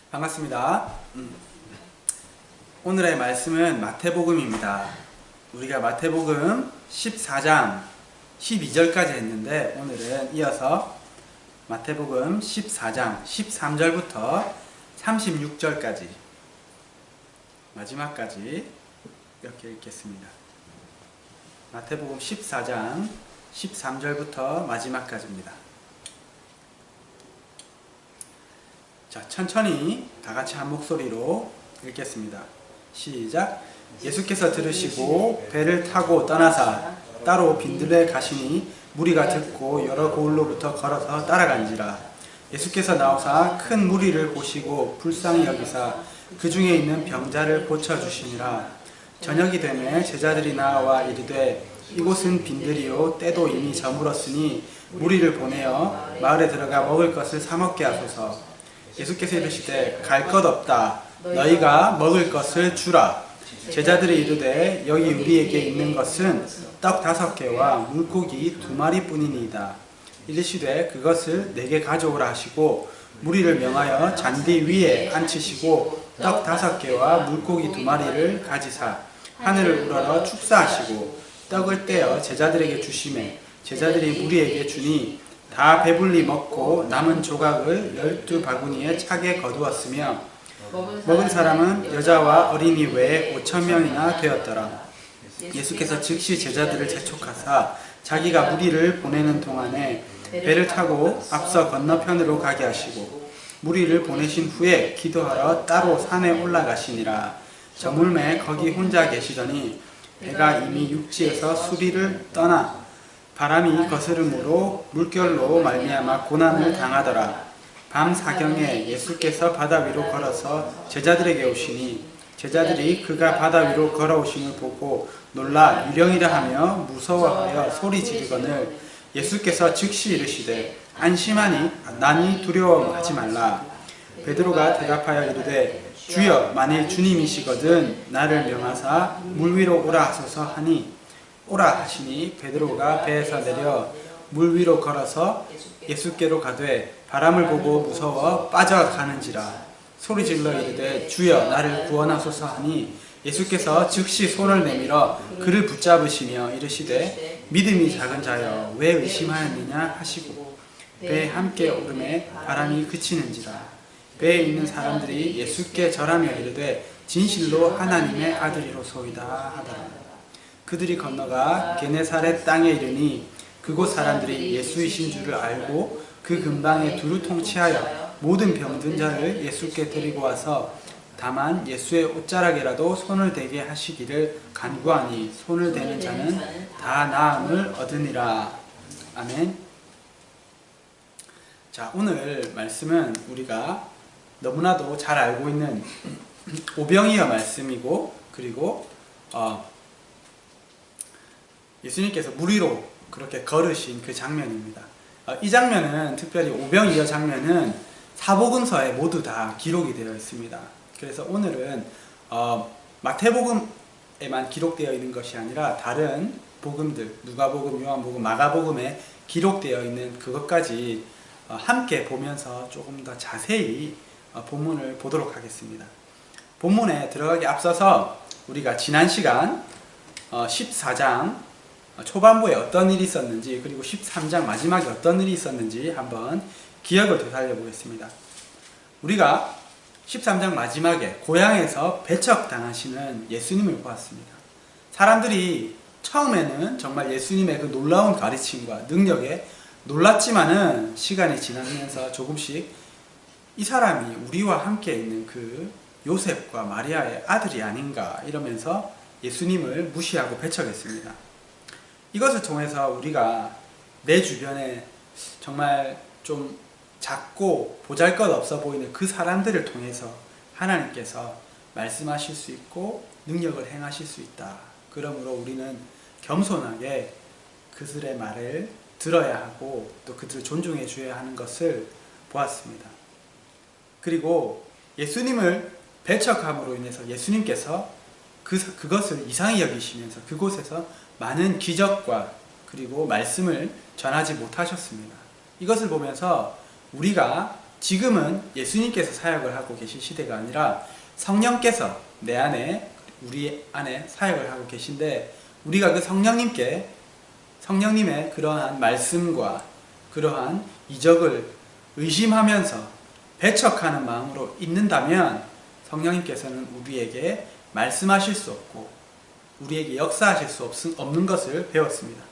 반갑습니다. 오늘의 말씀은 마태복음입니다. 우리가 마태복음 14장 12절까지 했는데 오늘은 이어서 마태복음 14장 13절부터 36절까지 마지막까지 이렇게 읽겠습니다. 마태복음 14장 13절부터 마지막까지입니다. 자, 천천히 다같이 한 목소리로 읽겠습니다. 시작. 예수께서 들으시고 배를 타고 떠나사 따로 빈들레 가시니 무리가 듣고 여러 고을로부터 걸어서 따라간지라. 예수께서 나오사 큰 무리를 보시고 불쌍히 여기사 그 중에 있는 병자를 고쳐주시니라. 저녁이 되매 제자들이 나와 이르되 이곳은 빈들이요 때도 이미 저물었으니 무리를 보내어 마을에 들어가 먹을 것을 사 먹게 하소서. 예수께서 이르시되 갈 것 없다. 너희가 먹을 것을 주라. 제자들이 이르되 여기 우리에게 있는 것은 떡 5개와 물고기 2마리 뿐이니이다. 이르시되 그것을 내게 가져오라 하시고 무리를 명하여 잔디 위에 앉히시고 떡 5개와 물고기 2마리를 가지사 하늘을 우러러 축사하시고 떡을 떼어 제자들에게 주시매 제자들이 무리에게 주니 다 배불리 먹고 남은 조각을 12바구니에 차게 거두었으며 먹은 사람은 여자와 어린이 외에 5,000명이나 되었더라. 예수께서 즉시 제자들을 재촉하사 자기가 무리를 보내는 동안에 배를 타고 앞서 건너편으로 가게 하시고 무리를 보내신 후에 기도하러 따로 산에 올라가시니라. 저물매 거기 혼자 계시더니 배가 이미 육지에서 수리를 떠나 바람이 거스름으로 물결로 말미암아 고난을 당하더라. 밤 사경에 예수께서 바다 위로 걸어서 제자들에게 오시니 제자들이 그가 바다 위로 걸어오심을 보고 놀라 유령이라 하며 무서워하여 소리 지르거늘 예수께서 즉시 이르시되 안심하니 나니 두려워하지 말라. 베드로가 대답하여 이르되 주여 만일 주님이시거든 나를 명하사 물 위로 오라 하소서 하니 오라 하시니 베드로가 배에서 내려 물 위로 걸어서 예수께로 가되 바람을 보고 무서워 빠져가는지라. 소리질러 이르되 주여 나를 구원하소서 하니 예수께서 즉시 손을 내밀어 그를 붙잡으시며 이르시되 믿음이 작은 자여 왜 의심하였느냐 하시고 배에 함께 오르매 바람이 그치는지라. 배에 있는 사람들이 예수께 절하며 이르되 진실로 하나님의 아들이로소이다 하더라. 그들이 건너가 게네사렛 땅에 이르니 그곳 사람들이 예수이신 줄을 알고 그 근방에 두루 통치하여 모든 병든 자를 예수께 데리고 와서 다만 예수의 옷자락에라도 손을 대게 하시기를 간구하니 손을 대는 자는 다 나음을 얻으니라. 아멘. 자, 오늘 말씀은 우리가 너무나도 잘 알고 있는 오병이어 말씀이고 그리고 예수님께서 물 위로 그렇게 걸으신 그 장면입니다. 이 장면은 특별히 오병이어 장면은 사복음서에 모두 다 기록이 되어 있습니다. 그래서 오늘은 마태복음에만 기록되어 있는 것이 아니라 다른 복음들, 누가복음, 요한복음, 마가복음에 기록되어 있는 그것까지 함께 보면서 조금 더 자세히 본문을 보도록 하겠습니다. 본문에 들어가기 앞서서 우리가 지난 시간 14장 초반부에 어떤 일이 있었는지 그리고 13장 마지막에 어떤 일이 있었는지 한번 기억을 되살려 보겠습니다. 우리가 13장 마지막에 고향에서 배척당하시는 예수님을 보았습니다. 사람들이 처음에는 정말 예수님의 그 놀라운 가르침과 능력에 놀랐지만은 시간이 지나면서 조금씩 이 사람이 우리와 함께 있는 그 요셉과 마리아의 아들이 아닌가 이러면서 예수님을 무시하고 배척했습니다. 이것을 통해서 우리가 내 주변에 정말 좀 작고 보잘것없어 보이는 그 사람들을 통해서 하나님께서 말씀하실 수 있고 능력을 행하실 수 있다. 그러므로 우리는 겸손하게 그들의 말을 들어야 하고 또 그들을 존중해 줘야 하는 것을 보았습니다. 그리고 예수님을 배척함으로 인해서 예수님께서 그것을 이상히 여기시면서 그곳에서 많은 기적과 그리고 말씀을 전하지 못하셨습니다. 이것을 보면서 우리가 지금은 예수님께서 사역을 하고 계신 시대가 아니라 성령께서 내 안에, 우리 안에 사역을 하고 계신데, 우리가 그 성령님의 그러한 말씀과 그러한 이적을 의심하면서 배척하는 마음으로 있는다면 성령님께서는 우리에게 말씀하실 수 없고 우리에게 역사하실 수 없는 것을 배웠습니다.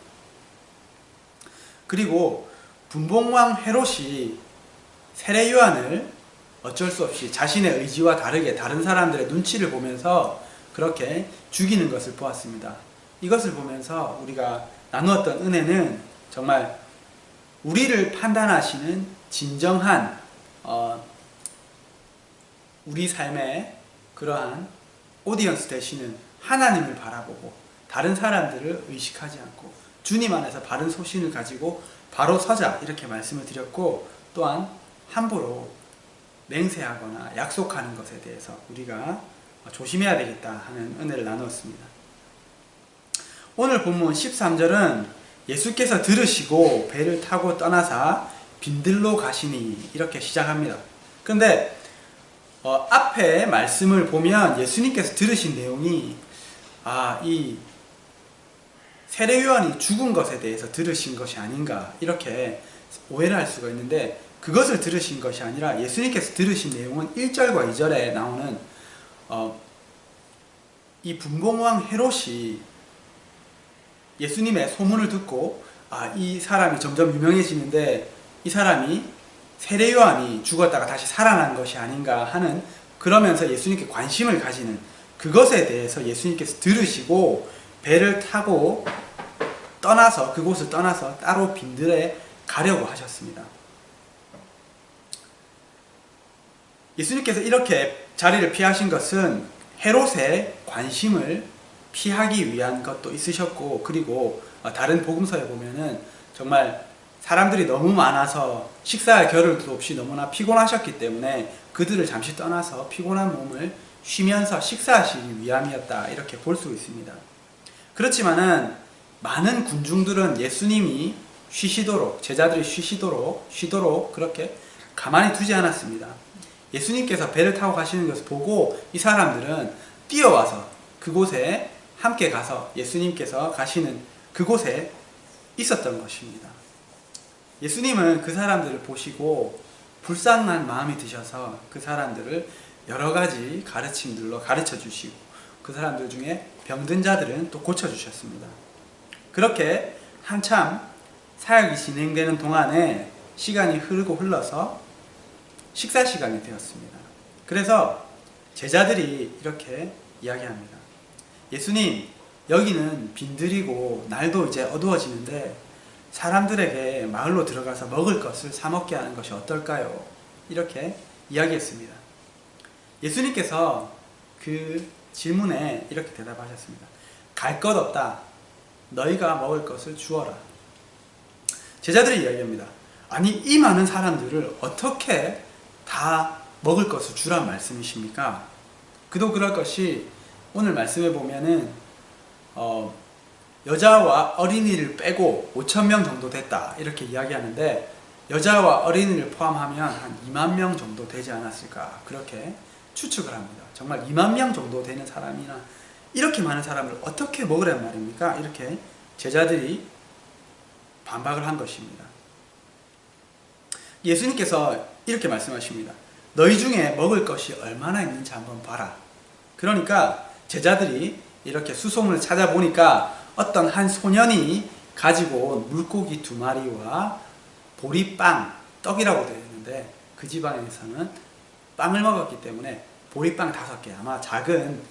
그리고 분봉왕 헤롯이 세례 요한을 어쩔 수 없이 자신의 의지와 다르게 다른 사람들의 눈치를 보면서 그렇게 죽이는 것을 보았습니다. 이것을 보면서 우리가 나누었던 은혜는 정말 우리를 판단하시는 진정한 우리 삶의 그러한 오디언스 되시는 하나님을 바라보고 다른 사람들을 의식하지 않고 주님 안에서 바른 소신을 가지고 바로 서자, 이렇게 말씀을 드렸고, 또한 함부로 맹세하거나 약속하는 것에 대해서 우리가 조심해야 되겠다 하는 은혜를 나누었습니다. 오늘 본문 13절은 예수께서 들으시고 배를 타고 떠나사 빈들로 가시니, 이렇게 시작합니다. 그런데 앞에 말씀을 보면 예수님께서 들으신 내용이 이 세례 요한이 죽은 것에 대해서 들으신 것이 아닌가, 이렇게 오해를 할 수가 있는데, 그것을 들으신 것이 아니라 예수님께서 들으신 내용은 1절과 2절에 나오는 이 분봉왕 헤롯이 예수님의 소문을 듣고 이 사람이 점점 유명해지는데 이 사람이 세례 요한이 죽었다가 다시 살아난 것이 아닌가 하는, 그러면서 예수님께 관심을 가지는 그것에 대해서 예수님께서 들으시고 배를 타고 떠나서, 그곳을 떠나서 따로 빈들에 가려고 하셨습니다. 예수님께서 이렇게 자리를 피하신 것은 헤롯의 관심을 피하기 위한 것도 있으셨고, 그리고 다른 복음서에 보면은 정말 사람들이 너무 많아서 식사할 겨를도 없이 너무나 피곤하셨기 때문에 그들을 잠시 떠나서 피곤한 몸을 쉬면서 식사하시기 위함이었다, 이렇게 볼 수 있습니다. 그렇지만은 많은 군중들은 예수님이 쉬시도록, 제자들이 쉬도록 그렇게 가만히 두지 않았습니다. 예수님께서 배를 타고 가시는 것을 보고 이 사람들은 뛰어와서 그곳에 함께 가서 예수님께서 가시는 그곳에 있었던 것입니다. 예수님은 그 사람들을 보시고 불쌍한 마음이 드셔서 그 사람들을 여러 가지 가르침들로 가르쳐 주시고, 그 사람들 중에 병든 자들은 또 고쳐 주셨습니다. 그렇게 한참 사역이 진행되는 동안에 시간이 흘러서 식사 시간이 되었습니다. 그래서 제자들이 이렇게 이야기합니다. 예수님, 여기는 빈들이고 날도 이제 어두워지는데 사람들에게 마을로 들어가서 먹을 것을 사 먹게 하는 것이 어떨까요? 이렇게 이야기했습니다. 예수님께서 그 질문에 이렇게 대답하셨습니다. 갈 것 없다. 너희가 먹을 것을 주어라. 제자들이 이야기합니다. 아니, 이 많은 사람들을 어떻게 다 먹을 것을 주란 말씀이십니까? 그도 그럴 것이 오늘 말씀에 보면은 여자와 어린이를 빼고 5,000명 정도 됐다, 이렇게 이야기하는데 여자와 어린이를 포함하면 한 2만 명 정도 되지 않았을까, 그렇게 추측을 합니다. 정말 2만 명 정도 되는 사람이나 이렇게 많은 사람을 어떻게 먹으란 말입니까? 이렇게 제자들이 반박을 한 것입니다. 예수님께서 이렇게 말씀하십니다. 너희 중에 먹을 것이 얼마나 있는지 한번 봐라. 그러니까 제자들이 이렇게 수송을 찾아보니까 어떤 한 소년이 가지고 온 물고기 2마리와 보리빵, 떡이라고 되어 있는데 그 지방에서는 빵을 먹었기 때문에 보리빵 5개, 아마 작은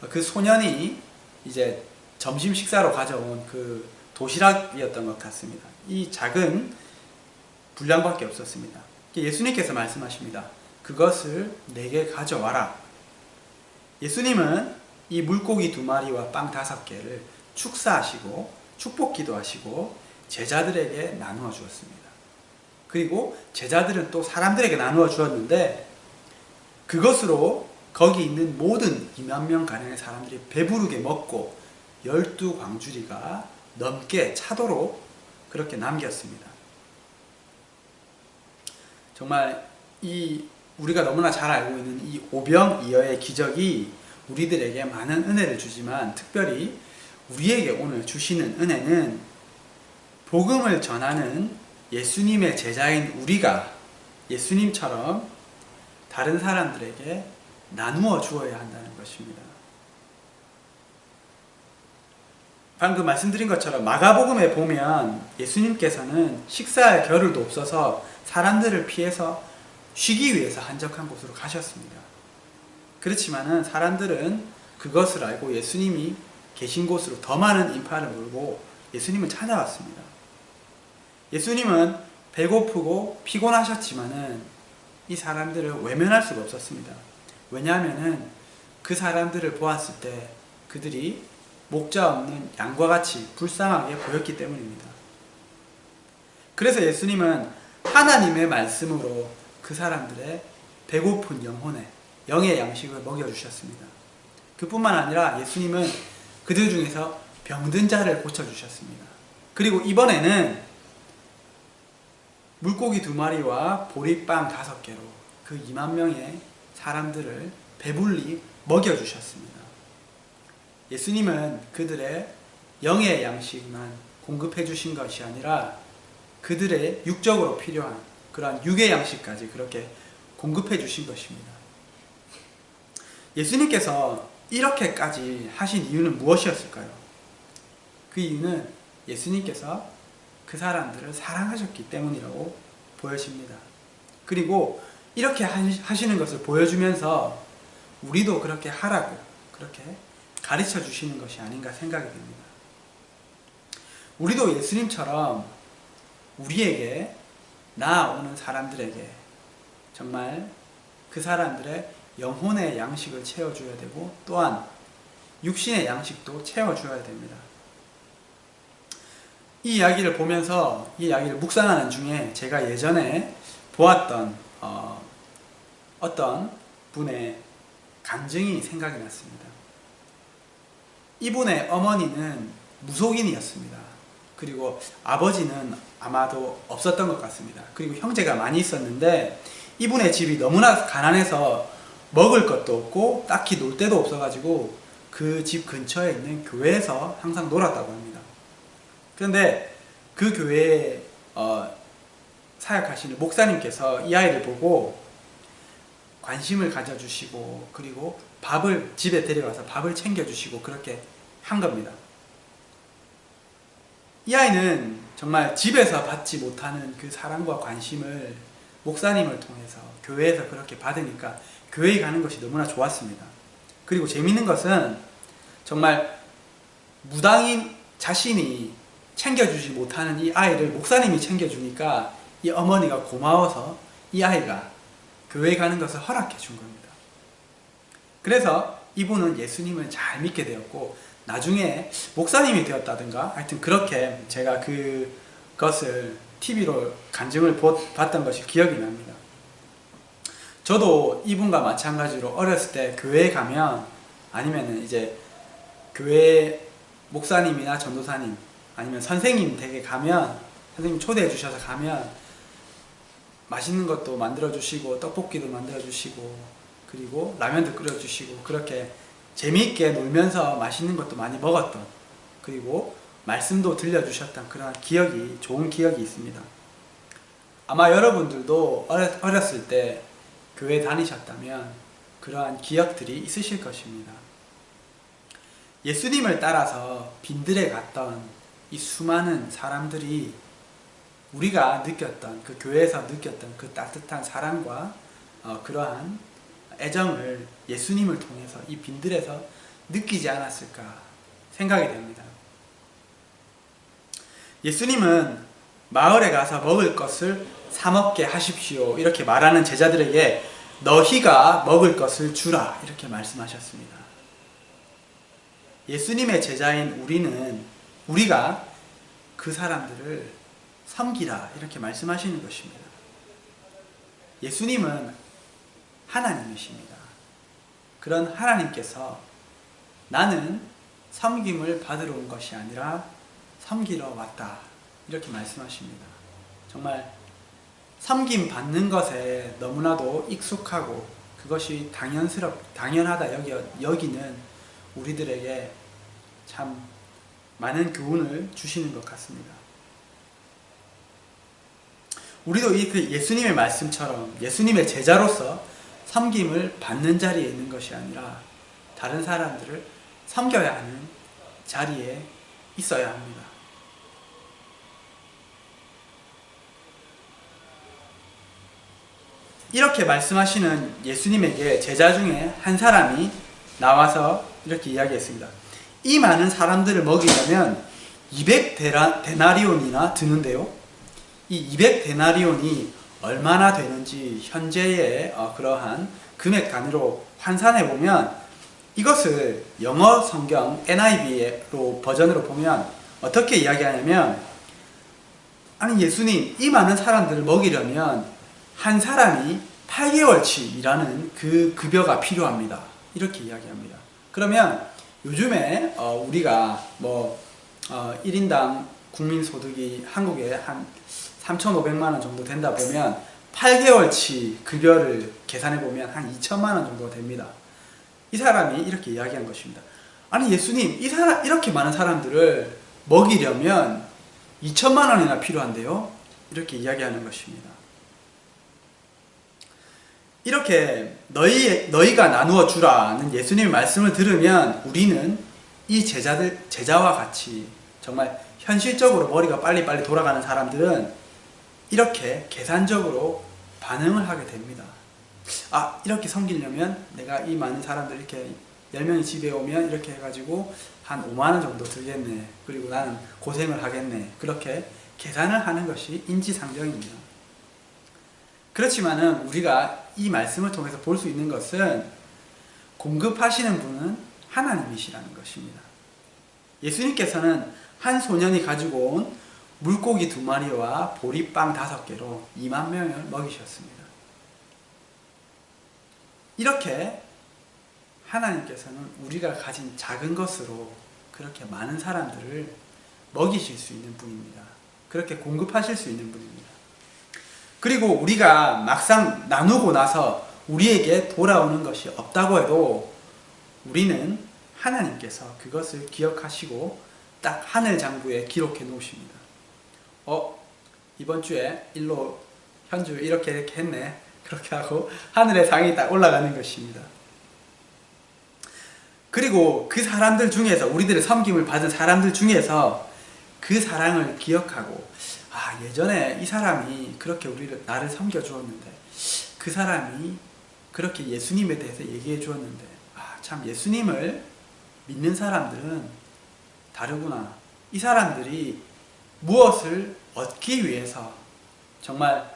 그 소년이 이제 점심 식사로 가져온 그 도시락이었던 것 같습니다. 이 작은 분량밖에 없었습니다. 예수님께서 말씀하십니다. 그것을 내게 가져와라. 예수님은 이 물고기 2마리와 빵 5개를 축사하시고 축복 기도하시고 제자들에게 나누어 주었습니다. 그리고 제자들은 또 사람들에게 나누어 주었는데 그것으로 거기 있는 모든 2만 명 가량의 사람들이 배부르게 먹고 12광주리가 넘게 차도록 그렇게 남겼습니다. 정말 이 우리가 너무나 잘 알고 있는 이 오병이어의 기적이 우리들에게 많은 은혜를 주지만 특별히 우리에게 오늘 주시는 은혜는 복음을 전하는 예수님의 제자인 우리가 예수님처럼 다른 사람들에게 나누어 주어야 한다는 것입니다. 방금 말씀드린 것처럼 마가복음에 보면 예수님께서는 식사할 겨를도 없어서 사람들을 피해서 쉬기 위해서 한적한 곳으로 가셨습니다. 그렇지만은 사람들은 그것을 알고 예수님이 계신 곳으로 더 많은 인파를 몰고 예수님을 찾아왔습니다. 예수님은 배고프고 피곤하셨지만은 이 사람들을 외면할 수가 없었습니다. 왜냐하면은 그 사람들을 보았을 때 그들이 목자 없는 양과 같이 불쌍하게 보였기 때문입니다. 그래서 예수님은 하나님의 말씀으로 그 사람들의 배고픈 영의 양식을 먹여주셨습니다. 그뿐만 아니라 예수님은 그들 중에서 병든 자를 고쳐주셨습니다. 그리고 이번에는 물고기 2마리와 보리빵 5개로 그 2만 명의 사람들을 배불리 먹여주셨습니다. 예수님은 그들의 영의 양식만 공급해 주신 것이 아니라 그들의 육적으로 필요한 그러한 육의 양식까지 그렇게 공급해 주신 것입니다. 예수님께서 이렇게까지 하신 이유는 무엇이었을까요? 그 이유는 예수님께서 그 사람들을 사랑하셨기 때문이라고 보여집니다. 그리고 이렇게 하시는 것을 보여주면서 우리도 그렇게 하라고 그렇게 가르쳐 주시는 것이 아닌가 생각이 됩니다. 우리도 예수님처럼 우리에게 나아오는 사람들에게 정말 그 사람들의 영혼의 양식을 채워줘야 되고 또한 육신의 양식도 채워줘야 됩니다. 이 이야기를 보면서 이 이야기를 묵상하는 중에 제가 예전에 보았던 어떤 분의 간증이 생각이 났습니다. 이분의 어머니는 무속인이었습니다. 그리고 아버지는 아마도 없었던 것 같습니다. 그리고 형제가 많이 있었는데 이분의 집이 너무나 가난해서 먹을 것도 없고 딱히 놀 데도 없어가지고 그 집 근처에 있는 교회에서 항상 놀았다고 합니다. 그런데 그 교회에 사역하시는 목사님께서 이 아이를 보고 관심을 가져주시고 그리고 밥을 집에 데려가서 밥을 챙겨주시고 그렇게 한 겁니다. 이 아이는 정말 집에서 받지 못하는 그 사랑과 관심을 목사님을 통해서 교회에서 그렇게 받으니까 교회에 가는 것이 너무나 좋았습니다. 그리고 재밌는 것은 정말 무당인 자신이 챙겨주지 못하는 이 아이를 목사님이 챙겨주니까 이 어머니가 고마워서 이 아이가 교회에 가는 것을 허락해 준 겁니다. 그래서 이분은 예수님을 잘 믿게 되었고 나중에 목사님이 되었다든가 하여튼 그렇게 제가 그것을 TV로 간증을 봤던 것이 기억이 납니다. 저도 이분과 마찬가지로 어렸을 때 교회에 가면 아니면 이제 교회 목사님이나 전도사님 아니면 선생님 댁에 가면 선생님 초대해 주셔서 가면 맛있는 것도 만들어 주시고 떡볶이도 만들어 주시고 그리고 라면도 끓여 주시고 그렇게 재미있게 놀면서 맛있는 것도 많이 먹었던 그리고 말씀도 들려주셨던 그런 기억이 좋은 기억이 있습니다. 아마 여러분들도 어렸을 때 교회 다니셨다면 그러한 기억들이 있으실 것입니다. 예수님을 따라서 빈들에 갔던 이 수많은 사람들이 우리가 느꼈던 그 교회에서 느꼈던 그 따뜻한 사랑과 그러한 애정을 예수님을 통해서 이 빈들에서 느끼지 않았을까 생각이 됩니다. 예수님은 마을에 가서 먹을 것을 사 먹게 하십시오 이렇게 말하는 제자들에게 너희가 먹을 것을 주라 이렇게 말씀하셨습니다. 예수님의 제자인 우리가 그 사람들을 섬기라 이렇게 말씀하시는 것입니다. 예수님은 하나님이십니다. 그런 하나님께서 나는 섬김을 받으러 온 것이 아니라 섬기러 왔다 이렇게 말씀하십니다. 정말 섬김 받는 것에 너무나도 익숙하고 그것이 당연하다 여기는 우리들에게 참 많은 교훈을 주시는 것 같습니다. 우리도 이 예수님의 말씀처럼 예수님의 제자로서 섬김을 받는 자리에 있는 것이 아니라 다른 사람들을 섬겨야 하는 자리에 있어야 합니다. 이렇게 말씀하시는 예수님에게 제자 중에 한 사람이 나와서 이렇게 이야기했습니다. 이 많은 사람들을 먹이려면 200데나리온이나 드는데요. 이 200데나리온이 얼마나 되는지 현재의 그러한 금액 단위로 환산해 보면 이것을 영어 성경 NIV로 버전으로 보면 어떻게 이야기하냐면, 아니 예수님, 이 많은 사람들을 먹이려면 한 사람이 8개월치 일하는 그 급여가 필요합니다. 이렇게 이야기합니다. 그러면 요즘에 우리가 1인당 국민소득이 한국에 한 3,500만 원 정도 된다 보면 8개월치 급여를 계산해 보면 한 2천만 원 정도 됩니다. 이 사람이 이렇게 이야기한 것입니다. 아니 예수님, 이렇게 많은 사람들을 먹이려면 2천만 원이나 필요한데요? 이렇게 이야기하는 것입니다. 이렇게 너희가 나누어 주라는 예수님의 말씀을 들으면 우리는 이 제자와 같이 정말 현실적으로 머리가 빨리빨리 돌아가는 사람들은 이렇게 계산적으로 반응을 하게 됩니다. 아, 이렇게 섬기려면 내가 이 많은 사람들 이렇게 10명이 집에 오면 이렇게 해가지고 한 5만 원 정도 들겠네. 그리고 나는 고생을 하겠네. 그렇게 계산을 하는 것이 인지상정입니다. 그렇지만은 우리가 이 말씀을 통해서 볼 수 있는 것은 공급하시는 분은 하나님이시라는 것입니다. 예수님께서는 한 소년이 가지고 온 물고기 2마리와 보리빵 5개로 2만 명을 먹이셨습니다. 이렇게 하나님께서는 우리가 가진 작은 것으로 그렇게 많은 사람들을 먹이실 수 있는 분입니다. 그렇게 공급하실 수 있는 분입니다. 그리고 우리가 막상 나누고 나서 우리에게 돌아오는 것이 없다고 해도 우리는 하나님께서 그것을 기억하시고 딱 하늘 장부에 기록해 놓으십니다. 이번 주에 일로 현주 이렇게 했네. 그렇게 하고 하늘의 상이 딱 올라가는 것입니다. 그리고 그 사람들 중에서 우리들의 섬김을 받은 사람들 중에서 그 사랑을 기억하고, 아, 예전에 이 사람이 그렇게 나를 섬겨주었는데, 그 사람이 그렇게 예수님에 대해서 얘기해 주었는데, 아, 참 예수님을 믿는 사람들은 다르구나. 이 사람들이 무엇을 얻기 위해서 정말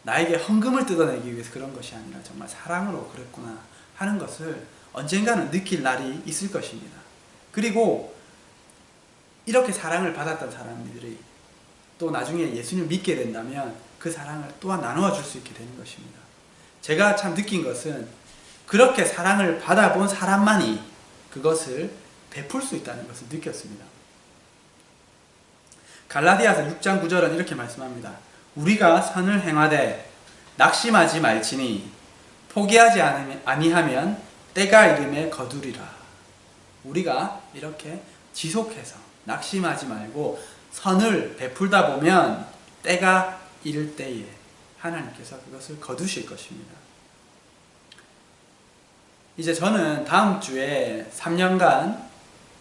나에게 헌금을 뜯어내기 위해서 그런 것이 아니라 정말 사랑으로 그랬구나 하는 것을 언젠가는 느낄 날이 있을 것입니다. 그리고 이렇게 사랑을 받았던 사람들이 또 나중에 예수님을 믿게 된다면 그 사랑을 또한 나누어 줄 수 있게 되는 것입니다. 제가 참 느낀 것은 그렇게 사랑을 받아본 사람만이 그것을 베풀 수 있다는 것을 느꼈습니다. 갈라디아서 6장 9절은 이렇게 말씀합니다. 우리가 선을 행하되 낙심하지 말지니 포기하지 아니하면 때가 이름에 거두리라. 우리가 이렇게 지속해서 낙심하지 말고 선을 베풀다 보면 때가 이를 때에 하나님께서 그것을 거두실 것입니다. 이제 저는 다음 주에 3년간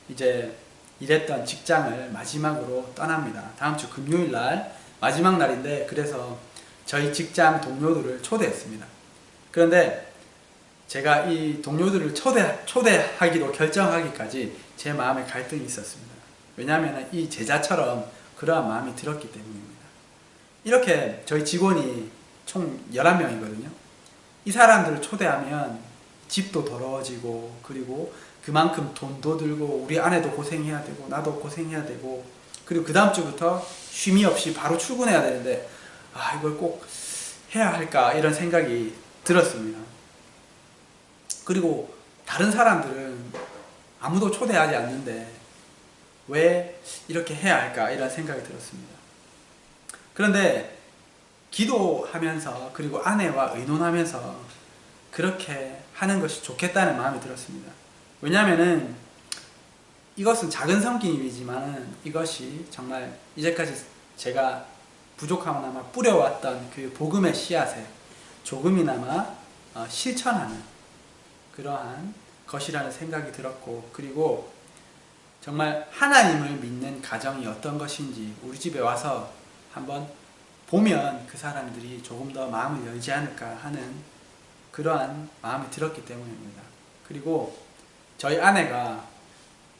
이제 일했던 직장을 마지막으로 떠납니다. 다음 주 금요일 날 마지막 날인데, 그래서 저희 직장 동료들을 초대했습니다. 그런데 제가 이 동료들을 초대하기로 결정하기까지 제 마음에 갈등이 있었습니다. 왜냐하면 이 제자처럼 그러한 마음이 들었기 때문입니다. 이렇게 저희 직원이 총 11명이거든요. 이 사람들을 초대하면 집도 더러워지고, 그리고 그만큼 돈도 들고, 우리 아내도 고생해야 되고, 나도 고생해야 되고, 그리고 그 다음 주부터 쉼이 없이 바로 출근해야 되는데, 아, 이걸 꼭 해야 할까 이런 생각이 들었습니다. 그리고 다른 사람들은 아무도 초대하지 않는데 왜 이렇게 해야 할까 이런 생각이 들었습니다. 그런데 기도하면서 그리고 아내와 의논하면서 그렇게 하는 것이 좋겠다는 마음이 들었습니다. 왜냐하면은 이것은 작은 섬김이지만 이것이 정말 이제까지 제가 부족하거나 뿌려왔던 그 복음의 씨앗에 조금이나마 실천하는 그러한 것이라는 생각이 들었고, 그리고 정말 하나님을 믿는 가정이 어떤 것인지 우리 집에 와서 한번 보면 그 사람들이 조금 더 마음을 열지 않을까 하는 그러한 마음이 들었기 때문입니다. 그리고 저희 아내가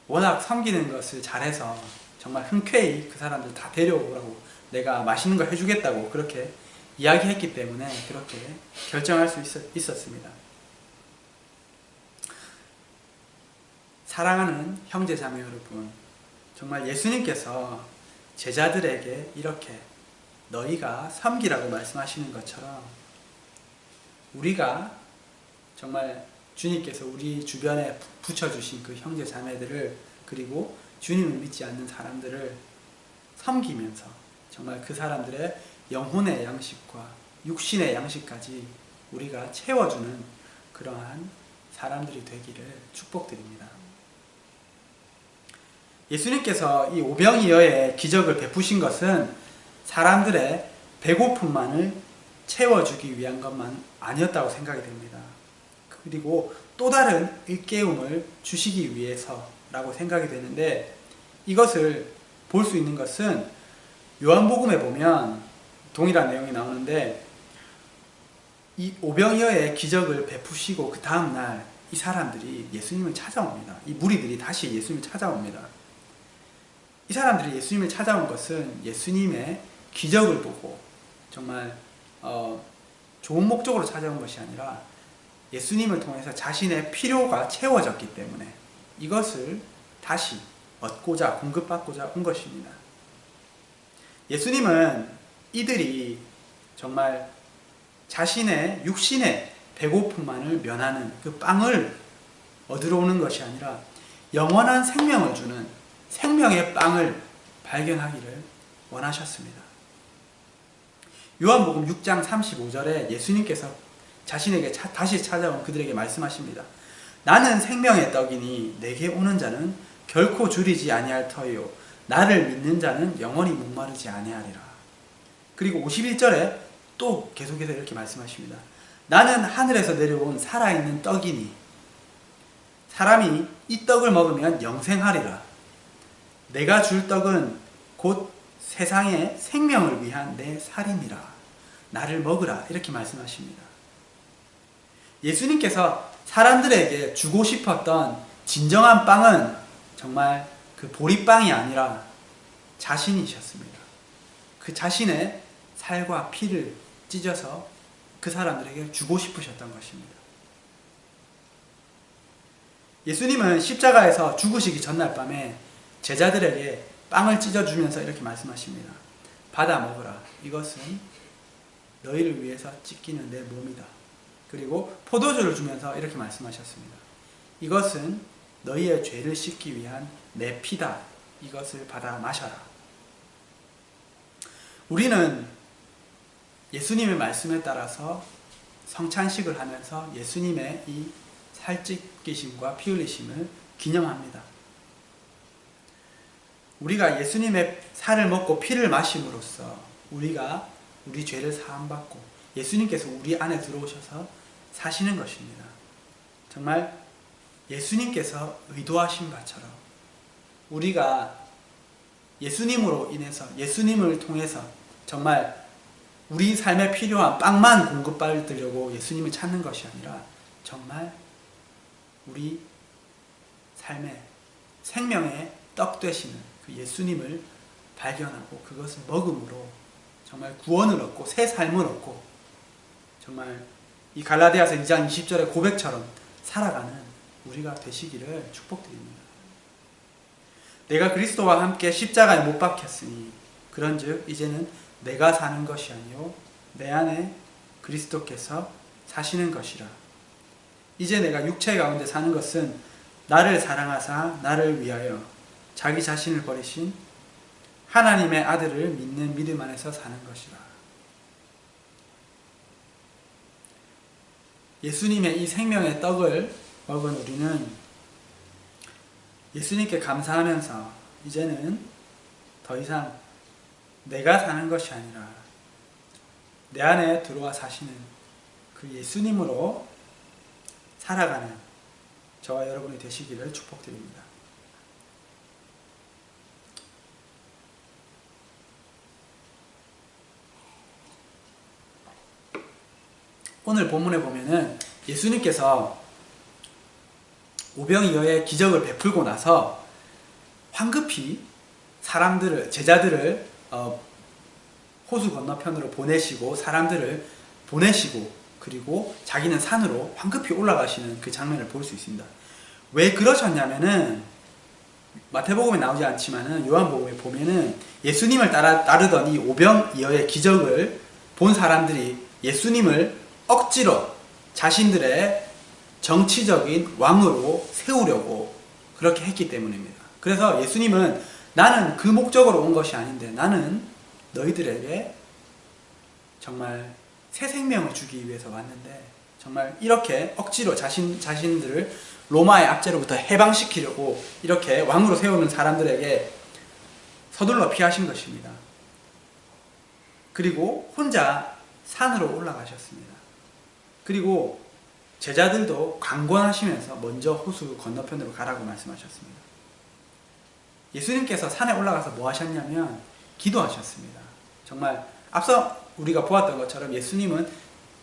워낙 섬기는 것을 잘해서 정말 흔쾌히 그 사람들 다 데려오라고, 내가 맛있는 거 해주겠다고 그렇게 이야기했기 때문에 그렇게 결정할 수 있었습니다. 사랑하는 형제자매 여러분, 정말 예수님께서 제자들에게 이렇게 너희가 섬기라고 말씀하시는 것처럼 우리가 정말 주님께서 우리 주변에 붙여주신 그 형제자매들을, 그리고 주님을 믿지 않는 사람들을 섬기면서 정말 그 사람들의 영혼의 양식과 육신의 양식까지 우리가 채워주는 그러한 사람들이 되기를 축복드립니다. 예수님께서 이 오병이어의 기적을 베푸신 것은 사람들의 배고픔만을 채워주기 위한 것만 아니었다고 생각이 됩니다. 그리고 또 다른 일깨움을 주시기 위해서라고 생각이 되는데, 이것을 볼 수 있는 것은 요한복음에 보면 동일한 내용이 나오는데, 이 오병이어의 기적을 베푸시고 그 다음날 이 사람들이 예수님을 찾아옵니다. 이 무리들이 다시 예수님을 찾아옵니다. 이 사람들이 예수님을 찾아온 것은 예수님의 기적을 보고 정말 좋은 목적으로 찾아온 것이 아니라 예수님을 통해서 자신의 필요가 채워졌기 때문에 이것을 다시 얻고자, 공급받고자 온 것입니다. 예수님은 이들이 정말 자신의 육신의 배고픔만을 면하는 그 빵을 얻으러 오는 것이 아니라 영원한 생명을 주는 생명의 빵을 발견하기를 원하셨습니다. 요한복음 6장 35절에 예수님께서 자신에게 다시 찾아온 그들에게 말씀하십니다. 나는 생명의 떡이니 내게 오는 자는 결코 줄이지 아니할 터이요 나를 믿는 자는 영원히 목마르지 아니하리라. 그리고 51절에 또 계속해서 이렇게 말씀하십니다. 나는 하늘에서 내려온 살아있는 떡이니 사람이 이 떡을 먹으면 영생하리라. 내가 줄 떡은 곧 세상의 생명을 위한 내 살이니라. 나를 먹으라. 이렇게 말씀하십니다. 예수님께서 사람들에게 주고 싶었던 진정한 빵은 정말 그 보리빵이 아니라 자신이셨습니다. 그 자신의 살과 피를 찢어서 그 사람들에게 주고 싶으셨던 것입니다. 예수님은 십자가에서 죽으시기 전날 밤에 제자들에게 빵을 찢어주면서 이렇게 말씀하십니다. 받아 먹으라. 이것은 너희를 위해서 찢기는 내 몸이다. 그리고 포도주를 주면서 이렇게 말씀하셨습니다. 이것은 너희의 죄를 씻기 위한 내 피다. 이것을 받아 마셔라. 우리는 예수님의 말씀에 따라서 성찬식을 하면서 예수님의 이 살찢기심과 피 흘리심을 기념합니다. 우리가 예수님의 살을 먹고 피를 마심으로써 우리가 우리 죄를 사함받고 예수님께서 우리 안에 들어오셔서 사시는 것입니다. 정말 예수님께서 의도하신 바처럼 우리가 예수님으로 인해서, 예수님을 통해서 정말 우리 삶에 필요한 빵만 공급받으려고 예수님을 찾는 것이 아니라 정말 우리 삶의 생명의 떡 되시는 그 예수님을 발견하고 그것을 먹음으로 정말 구원을 얻고 새 삶을 얻고 정말 이 갈라디아서 2장 20절의 고백처럼 살아가는 우리가 되시기를 축복드립니다. 내가 그리스도와 함께 십자가에 못 박혔으니 그런즉 이제는 내가 사는 것이 아니요 내 안에 그리스도께서 사시는 것이라. 이제 내가 육체 가운데 사는 것은 나를 사랑하사 나를 위하여 자기 자신을 버리신 하나님의 아들을 믿는 믿음 안에서 사는 것이라. 예수님의 이 생명의 떡을 먹은 우리는 예수님께 감사하면서 이제는 더 이상 내가 사는 것이 아니라 내 안에 들어와 사시는 그 예수님으로 살아가는 저와 여러분이 되시기를 축복드립니다. 오늘 본문에 보면은 예수님께서 오병이어의 기적을 베풀고 나서 황급히 제자들을 호수 건너편으로 보내시고 사람들을 보내시고 그리고 자기는 산으로 황급히 올라가시는 그 장면을 볼 수 있습니다. 왜 그러셨냐면은 마태복음에 나오지 않지만은 요한복음에 보면은 예수님을 따르던 이 오병이어의 기적을 본 사람들이 예수님을 억지로 자신들의 정치적인 왕으로 세우려고 그렇게 했기 때문입니다. 그래서 예수님은 나는 그 목적으로 온 것이 아닌데 나는 너희들에게 정말 새 생명을 주기 위해서 왔는데 정말 이렇게 억지로 자신들을 로마의 압제로부터 해방시키려고 이렇게 왕으로 세우는 사람들에게 서둘러 피하신 것입니다. 그리고 혼자 산으로 올라가셨습니다. 그리고 제자들도 강권하시면서 먼저 호수 건너편으로 가라고 말씀하셨습니다. 예수님께서 산에 올라가서 뭐 하셨냐면 기도하셨습니다. 정말 앞서 우리가 보았던 것처럼 예수님은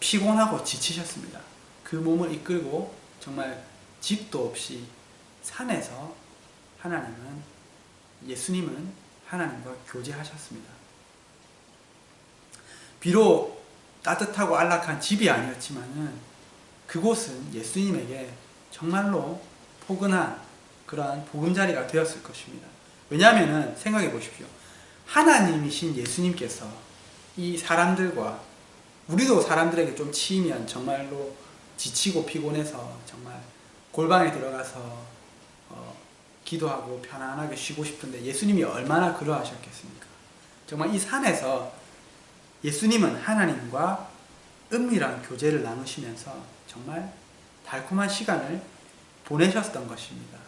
피곤하고 지치셨습니다. 그 몸을 이끌고 정말 집도 없이 산에서 예수님은 하나님과 교제하셨습니다. 비록 따뜻하고 안락한 집이 아니었지만은 그곳은 예수님에게 정말로 포근한 그러한 보금자리가 되었을 것입니다. 왜냐하면 생각해 보십시오. 하나님이신 예수님께서 이 사람들과 우리도 사람들에게 좀 치이면 정말로 지치고 피곤해서 정말 골방에 들어가서 기도하고 편안하게 쉬고 싶은데 예수님이 얼마나 그러하셨겠습니까? 정말 이 산에서 예수님은 하나님과 은밀한 교제를 나누시면서 정말 달콤한 시간을 보내셨던 것입니다.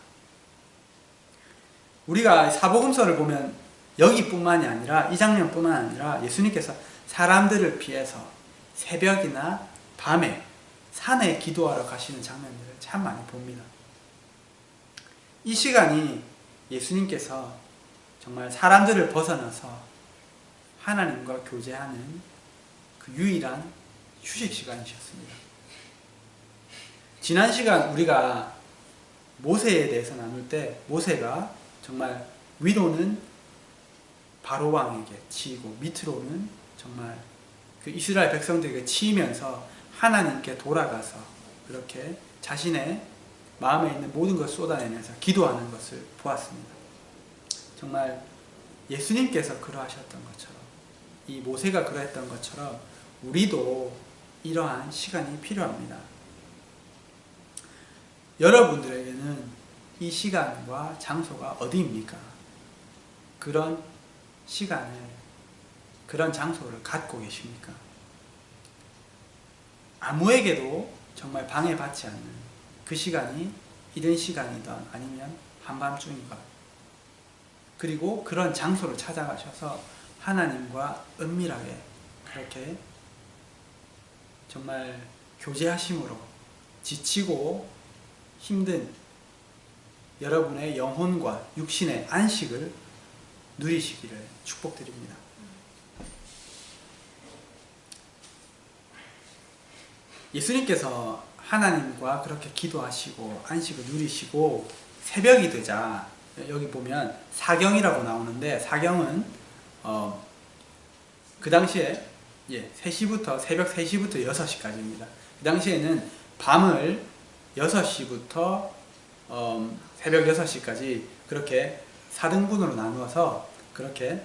우리가 사복음서를 보면 여기뿐만이 아니라 이 장면뿐만 아니라 예수님께서 사람들을 피해서 새벽이나 밤에 산에 기도하러 가시는 장면들을 참 많이 봅니다. 이 시간이 예수님께서 정말 사람들을 벗어나서 하나님과 교제하는 그 유일한 휴식 시간이셨습니다. 지난 시간 우리가 모세에 대해서 나눌 때 모세가 정말 위로는 바로 왕에게 치이고 밑으로는 정말 그 이스라엘 백성들에게 치이면서 하나님께 돌아가서 그렇게 자신의 마음에 있는 모든 것을 쏟아내면서 기도하는 것을 보았습니다. 정말 예수님께서 그러하셨던 것처럼 이 모세가 그러했던 것처럼 우리도 이러한 시간이 필요합니다. 여러분들에게는 이 시간과 장소가 어디입니까? 그런 시간을, 그런 장소를 갖고 계십니까? 아무에게도 정말 방해받지 않는 그 시간이 이른 시간이든 아니면 한밤중이건 그리고 그런 장소를 찾아가셔서 하나님과 은밀하게 그렇게 정말 교제하심으로 지치고 힘든 여러분의 영혼과 육신의 안식을 누리시기를 축복드립니다. 예수님께서 하나님과 그렇게 기도하시고 안식을 누리시고 새벽이 되자 여기 보면 사경이라고 나오는데 사경은 그 당시에 3시부터 새벽 3시부터 6시까지입니다. 그 당시에는 밤을 6시부터 새벽 6시까지 그렇게 4등분으로 나누어서 그렇게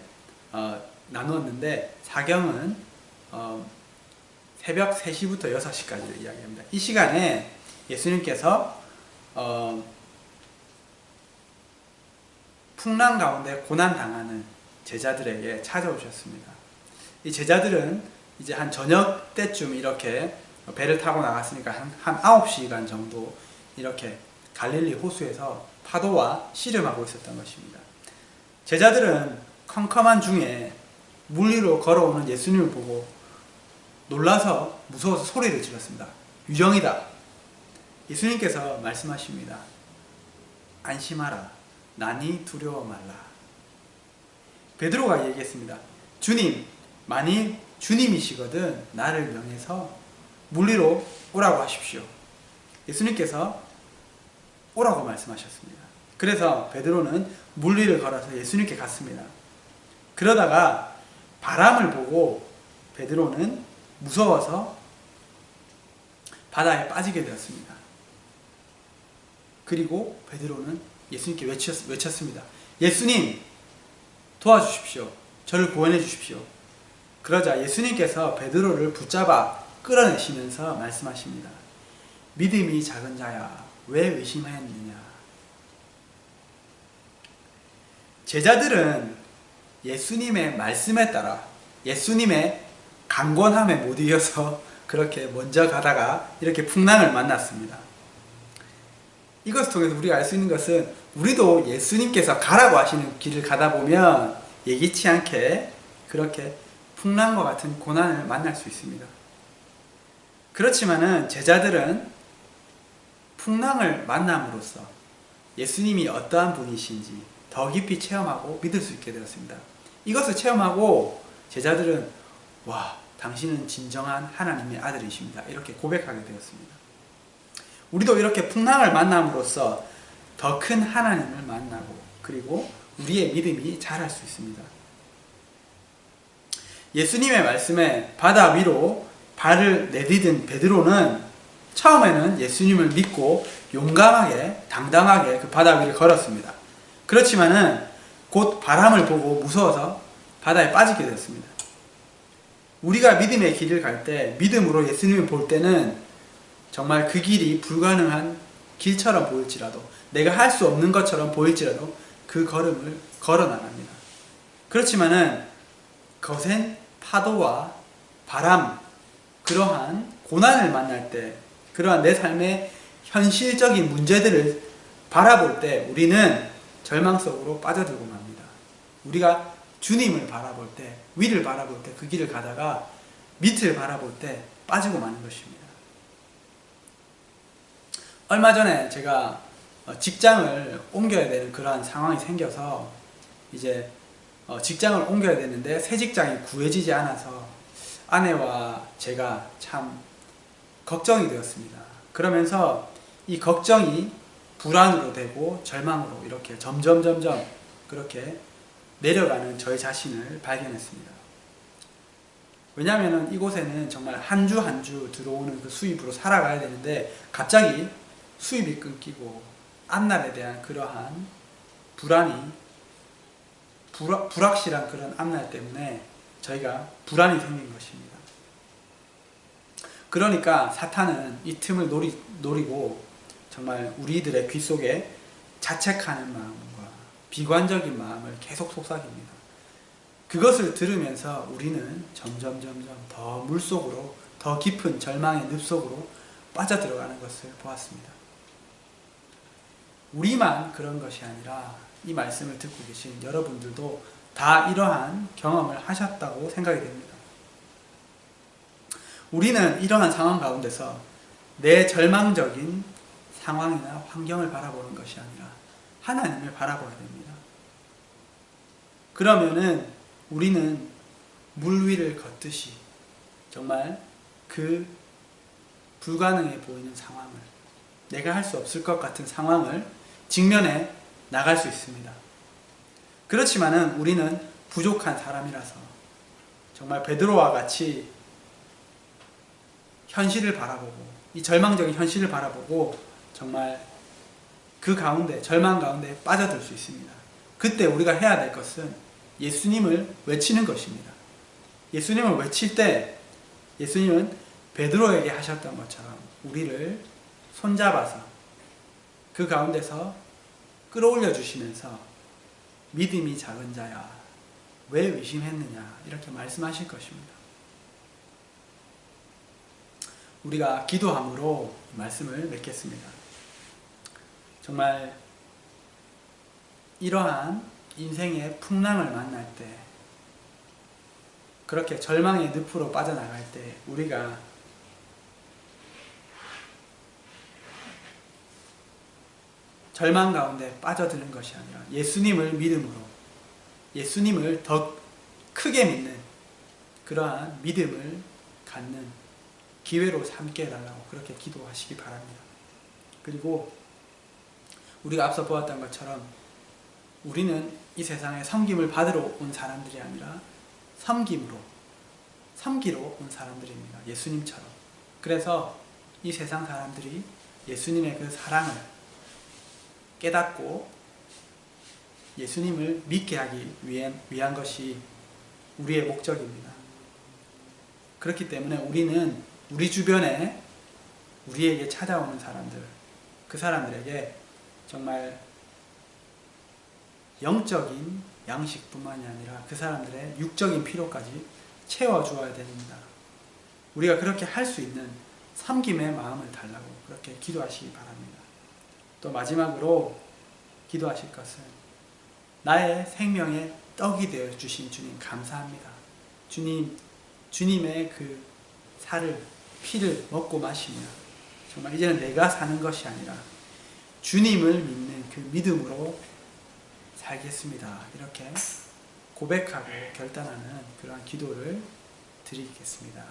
나누었는데 사경은 새벽 3시부터 6시까지를 이야기합니다. 이 시간에 예수님께서 풍랑 가운데 고난당하는 제자들에게 찾아오셨습니다. 이 제자들은 이제 한 저녁 때쯤 이렇게 배를 타고 나갔으니까 한 9시간 정도 이렇게 갈릴리 호수에서 파도와 씨름하고 있었던 것입니다. 제자들은 컴컴한 중에 물 위로 걸어오는 예수님을 보고 놀라서 무서워서 소리를 질렀습니다. 유령이다. 예수님께서 말씀하십니다. 안심하라. 나니 두려워 말라. 베드로가 얘기했습니다. 주님, 만일 주님이시거든 나를 명해서 물 위로 오라고 하십시오. 예수님께서 오라고 말씀하셨습니다. 그래서 베드로는 물 위를 걸어서 예수님께 갔습니다. 그러다가 바람을 보고 베드로는 무서워서 바다에 빠지게 되었습니다. 그리고 베드로는 예수님께 외쳤습니다. 예수님, 도와주십시오. 저를 구원해 주십시오. 그러자 예수님께서 베드로를 붙잡아 끌어내시면서 말씀하십니다. 믿음이 작은 자야, 왜 의심하였느냐. 제자들은 예수님의 말씀에 따라 예수님의 강권함에 못 이겨서 그렇게 먼저 가다가 이렇게 풍랑을 만났습니다. 이것을 통해서 우리가 알 수 있는 것은 우리도 예수님께서 가라고 하시는 길을 가다 보면 예기치 않게 그렇게 풍랑과 같은 고난을 만날 수 있습니다. 그렇지만은 제자들은 풍랑을 만남으로써 예수님이 어떠한 분이신지 더 깊이 체험하고 믿을 수 있게 되었습니다. 이것을 체험하고 제자들은 와, 당신은 진정한 하나님의 아들이십니다. 이렇게 고백하게 되었습니다. 우리도 이렇게 풍랑을 만남으로써 더 큰 하나님을 만나고 그리고 우리의 믿음이 자랄 수 있습니다. 예수님의 말씀에 바다 위로 발을 내디딘 베드로는 처음에는 예수님을 믿고 용감하게 당당하게 그 바다 위를 걸었습니다. 그렇지만은 곧 바람을 보고 무서워서 바다에 빠지게 되었습니다. 우리가 믿음의 길을 갈 때 믿음으로 예수님을 볼 때는 정말 그 길이 불가능한 길처럼 보일지라도 내가 할 수 없는 것처럼 보일지라도 그 걸음을 걸어 나갑니다. 그렇지만은 거센 파도와 바람, 그러한 고난을 만날 때 그러한 내 삶의 현실적인 문제들을 바라볼 때 우리는 절망 속으로 빠져들고 맙니다. 우리가 주님을 바라볼 때, 위를 바라볼 때 그 길을 가다가 밑을 바라볼 때 빠지고 마는 것입니다. 얼마 전에 제가 직장을 옮겨야 되는 그러한 상황이 생겨서 이제 직장을 옮겨야 되는데 새 직장이 구해지지 않아서 아내와 제가 참 걱정이 되었습니다. 그러면서 이 걱정이 불안으로 되고 절망으로 이렇게 점점 그렇게 내려가는 저의 자신을 발견했습니다. 왜냐하면 이곳에는 정말 한 주 한 주 들어오는 그 수입으로 살아가야 되는데 갑자기 수입이 끊기고 앞날에 대한 그러한 불안이 불확실한 그런 앞날 때문에 저희가 불안이 생긴 것입니다. 그러니까 사탄은 이 틈을 노리고 정말 우리들의 귀 속에 자책하는 마음과 비관적인 마음을 계속 속삭입니다. 그것을 들으면서 우리는 점점 더 물속으로 더 깊은 절망의 늪속으로 빠져들어가는 것을 보았습니다. 우리만 그런 것이 아니라 이 말씀을 듣고 계신 여러분들도 다 이러한 경험을 하셨다고 생각이 됩니다. 우리는 이러한 상황 가운데서 내 절망적인 상황이나 환경을 바라보는 것이 아니라 하나님을 바라봐야 됩니다. 그러면은 우리는 물 위를 걷듯이 정말 그 불가능해 보이는 상황을, 내가 할 수 없을 것 같은 상황을 직면해 나갈 수 있습니다. 그렇지만은 우리는 부족한 사람이라서 정말 베드로와 같이 현실을 바라보고 이 절망적인 현실을 바라보고 정말 그 가운데 절망 가운데 빠져들 수 있습니다. 그때 우리가 해야 될 것은 예수님을 외치는 것입니다. 예수님을 외칠 때 예수님은 베드로에게 하셨던 것처럼 우리를 손잡아서 그 가운데서 끌어올려 주시면서 믿음이 작은 자야 왜 의심했느냐 이렇게 말씀하실 것입니다. 우리가 기도함으로 말씀을 맺겠습니다. 정말 이러한 인생의 풍랑을 만날 때, 그렇게 절망의 늪으로 빠져나갈 때 우리가 절망 가운데 빠져드는 것이 아니라 예수님을 믿음으로, 예수님을 더 크게 믿는 그러한 믿음을 갖는 기회로 삼게 해달라고 그렇게 기도하시기 바랍니다. 그리고 우리가 앞서 보았던 것처럼 우리는 이 세상에 섬김을 받으러 온 사람들이 아니라 섬기러 온 사람들입니다. 예수님처럼. 그래서 이 세상 사람들이 예수님의 그 사랑을 깨닫고 예수님을 믿게 하기 위한 것이 우리의 목적입니다. 그렇기 때문에 우리는 우리 주변에 우리에게 찾아오는 사람들, 그 사람들에게 정말 영적인 양식뿐만이 아니라 그 사람들의 육적인 필요까지 채워주어야 됩니다. 우리가 그렇게 할 수 있는 섬김의 마음을 달라고 그렇게 기도하시기 바랍니다. 또 마지막으로 기도하실 것은 나의 생명의 떡이 되어 주신 주님 감사합니다. 주님의 그 살을, 피를 먹고 마시며 정말 이제는 내가 사는 것이 아니라 주님을 믿는 그 믿음으로 살겠습니다. 이렇게 고백하고 결단하는 그러한 기도를 드리겠습니다.